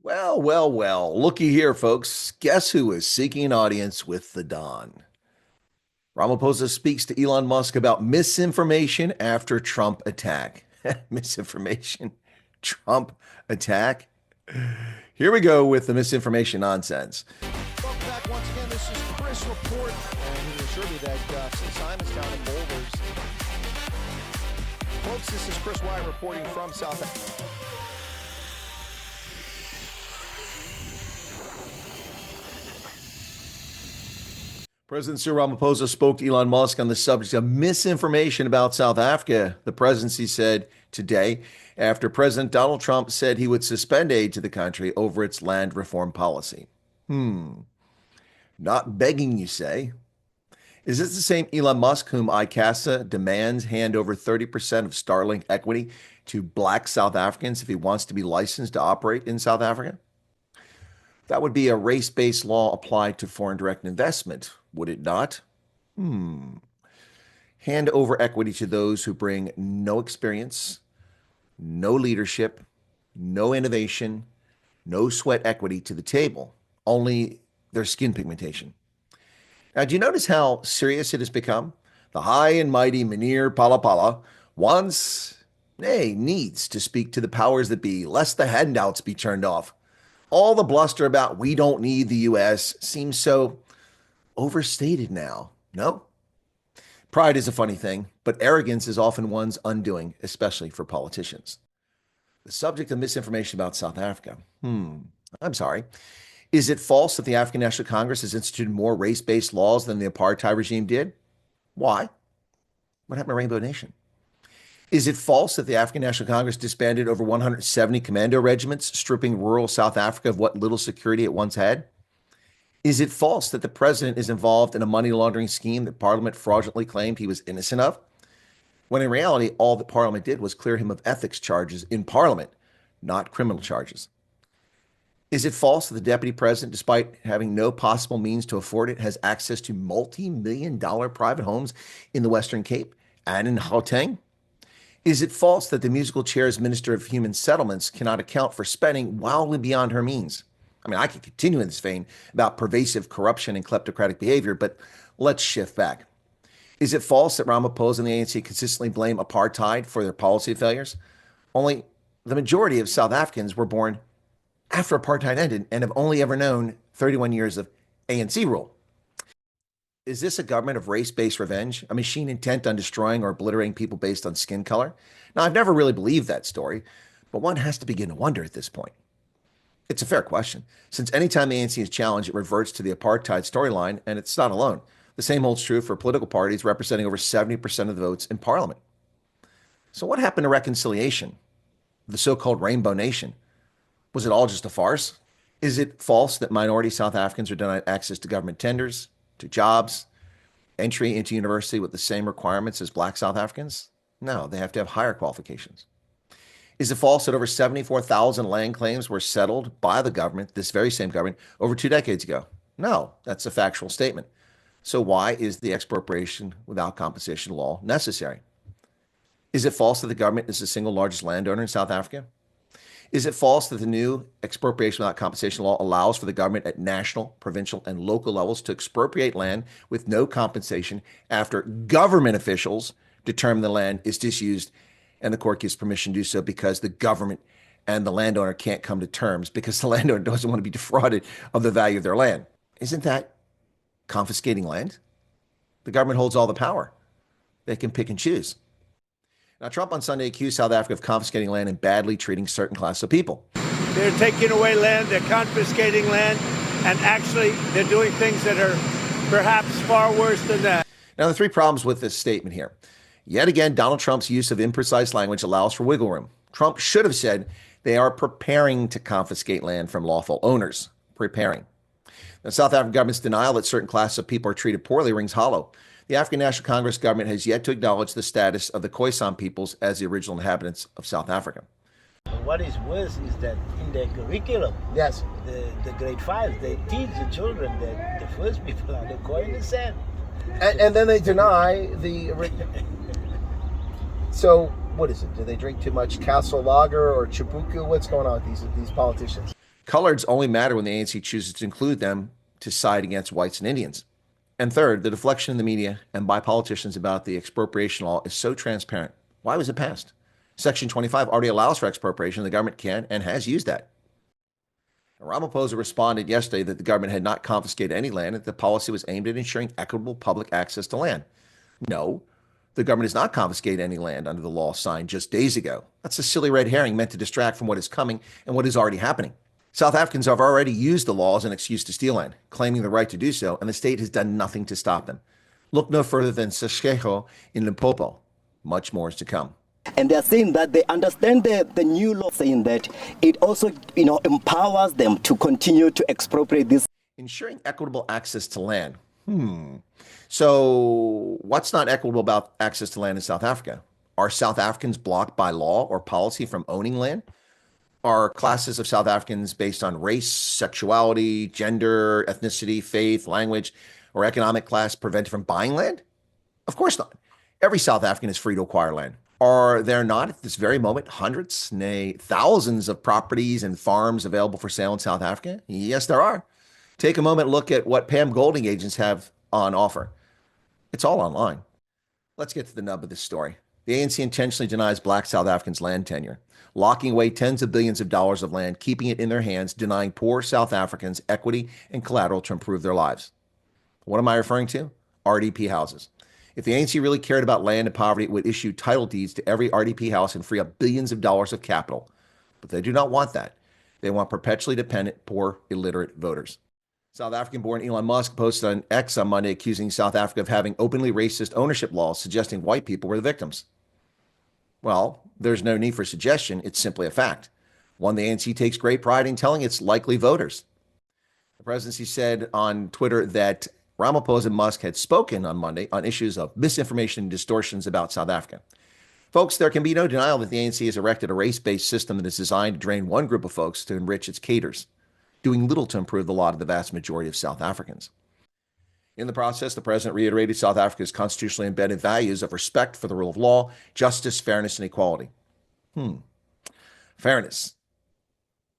Well, well, well. Looky here, folks. Guess who is seeking an audience with the Don? Ramaphosa speaks to Elon Musk about misinformation after Trump attack. Misinformation, Trump attack. Here we go with the misinformation nonsense. Welcome back once again. This is Chris Report, and he assured me that St. Simon's down in Boulders. Folks, this is Chris Wyatt reporting from South Africa. President Cyril Ramaphosa spoke to Elon Musk on the subject of misinformation about South Africa. The presidency said today, after President Donald Trump said he would suspend aid to the country over its land reform policy. Not begging, you say? Is this the same Elon Musk whom ICASA demands hand over 30% of Starlink equity to black South Africans if he wants to be licensed to operate in South Africa? That would be a race-based law applied to foreign direct investment, would it not? Hand over equity to those who bring no experience, no leadership, no innovation, no sweat equity to the table, only their skin pigmentation. Now, do you notice how serious it has become? The high and mighty Mynheer Palapala needs to speak to the powers that be, lest the handouts be turned off. All the bluster about we don't need the U.S. seems so overstated now, no? Pride is a funny thing, but arrogance is often one's undoing, especially for politicians. The subject of misinformation about South Africa. I'm sorry. Is it false that the African National Congress has instituted more race-based laws than the apartheid regime did? Why? What happened to Rainbow Nation? Is it false that the African National Congress disbanded over 170 commando regiments, stripping rural South Africa of what little security it once had? Is it false that the president is involved in a money laundering scheme that Parliament fraudulently claimed he was innocent of? When in reality, all that Parliament did was clear him of ethics charges in Parliament, not criminal charges. Is it false that the deputy president, despite having no possible means to afford it, has access to multi-million-dollar private homes in the Western Cape and in Gauteng? Is it false that the musical chair's Minister of Human Settlements cannot account for spending wildly beyond her means? I mean, I could continue in this vein about pervasive corruption and kleptocratic behavior, but let's shift back. Is it false that Ramaphosa and the ANC consistently blame apartheid for their policy failures? Only the majority of South Africans were born after apartheid ended and have only ever known 31 years of ANC rule. Is this a government of race-based revenge, a machine intent on destroying or obliterating people based on skin color? Now, I've never really believed that story, but one has to begin to wonder at this point. It's a fair question, since anytime the ANC is challenged, it reverts to the apartheid storyline, and it's not alone. The same holds true for political parties representing over 70% of the votes in Parliament. So what happened to reconciliation? The so-called Rainbow Nation? Was it all just a farce? Is it false that minority South Africans are denied access to government tenders, to jobs, entry into university with the same requirements as black South Africans? No, they have to have higher qualifications. Is it false that over 74,000 land claims were settled by the government, this very same government, over 2 decades ago? No, that's a factual statement. So why is the expropriation without compensation law necessary? Is it false that the government is the single largest landowner in South Africa? Is it false that the new expropriation without compensation law allows for the government at national, provincial, and local levels to expropriate land with no compensation after government officials determine the land is disused and the court gives permission to do so because the government and the landowner can't come to terms because the landowner doesn't want to be defrauded of the value of their land? Isn't that confiscating land? The government holds all the power. They can pick and choose. Now, Trump on Sunday accused South Africa of confiscating land and badly treating certain class of people. They're taking away land, they're confiscating land, and actually they're doing things that are perhaps far worse than that. Now, the 3 problems with this statement here. Yet again, Donald Trump's use of imprecise language allows for wiggle room. Trump should have said they are preparing to confiscate land from lawful owners. Preparing. The South African government's denial that certain classes of people are treated poorly rings hollow. The African National Congress government has yet to acknowledge the status of the Khoisan peoples as the original inhabitants of South Africa. What is worse is that in their curriculum, Yes. the grade 5, they teach the children that the first people are the Khoi in the sand. And then they deny the. So what is it? Do they drink too much Castle Lager or Chibuku? What's going on with these politicians? Coloreds only matter when the ANC chooses to include them to side against whites and Indians. And third, the deflection in the media and by politicians about the expropriation law is so transparent. Why was it passed? Section 25 already allows for expropriation. The government can and has used that. Ramaphosa responded yesterday that the government had not confiscated any land, and that the policy was aimed at ensuring equitable public access to land. No, the government has not confiscated any land under the law signed just days ago. That's a silly red herring meant to distract from what is coming and what is already happening. South Africans have already used the law as an excuse to steal land, claiming the right to do so, and the state has done nothing to stop them. Look no further than Seshego in Limpopo. Much more is to come. And they're saying that they understand the new law, saying that it also, empowers them to continue to expropriate this. Ensuring equitable access to land. So what's not equitable about access to land in South Africa? Are South Africans blocked by law or policy from owning land? Are classes of South Africans based on race, sexuality, gender, ethnicity, faith, language, or economic class prevented from buying land? Of course not. Every South African is free to acquire land. Are there not at this very moment hundreds, nay, thousands of properties and farms available for sale in South Africa? Yes, there are. Take a moment and look at what Pam Golding agents have on offer. It's all online. Let's get to the nub of this story. The ANC intentionally denies black South Africans land tenure, locking away tens of billions of dollars of land, keeping it in their hands, denying poor South Africans equity and collateral to improve their lives. What am I referring to? RDP houses. If the ANC really cared about land and poverty, it would issue title deeds to every RDP house and free up billions of dollars of capital. But they do not want that. They want perpetually dependent, poor, illiterate voters. South African-born Elon Musk posted on X on Monday accusing South Africa of having openly racist ownership laws, suggesting white people were the victims. Well, there's no need for suggestion. It's simply a fact. One the ANC takes great pride in telling its likely voters. The presidency said on Twitter that Ramaphosa and Musk had spoken on Monday on issues of misinformation and distortions about South Africa. Folks, there can be no denial that the ANC has erected a race-based system that is designed to drain one group of folks to enrich its cadres, doing little to improve the lot of the vast majority of South Africans. In the process, the president reiterated South Africa's constitutionally embedded values of respect for the rule of law, justice, fairness, and equality. Fairness.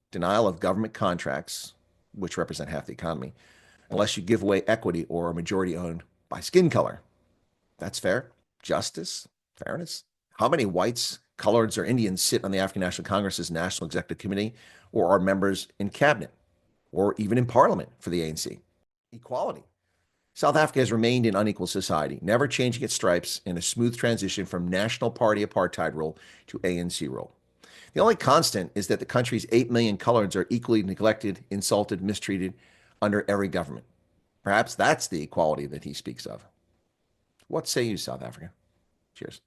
Denial of government contracts, which represent half the economy, unless you give away equity or are majority owned by skin color. That's fair. Justice, fairness. How many whites, coloreds, or Indians sit on the African National Congress's National Executive Committee or are members in cabinet or even in parliament for the ANC? Equality. South Africa has remained an unequal society, never changing its stripes in a smooth transition from National Party apartheid rule to ANC rule. The only constant is that the country's 8 million coloreds are equally neglected, insulted, mistreated under every government. Perhaps that's the equality that he speaks of. What say you, South Africa? Cheers.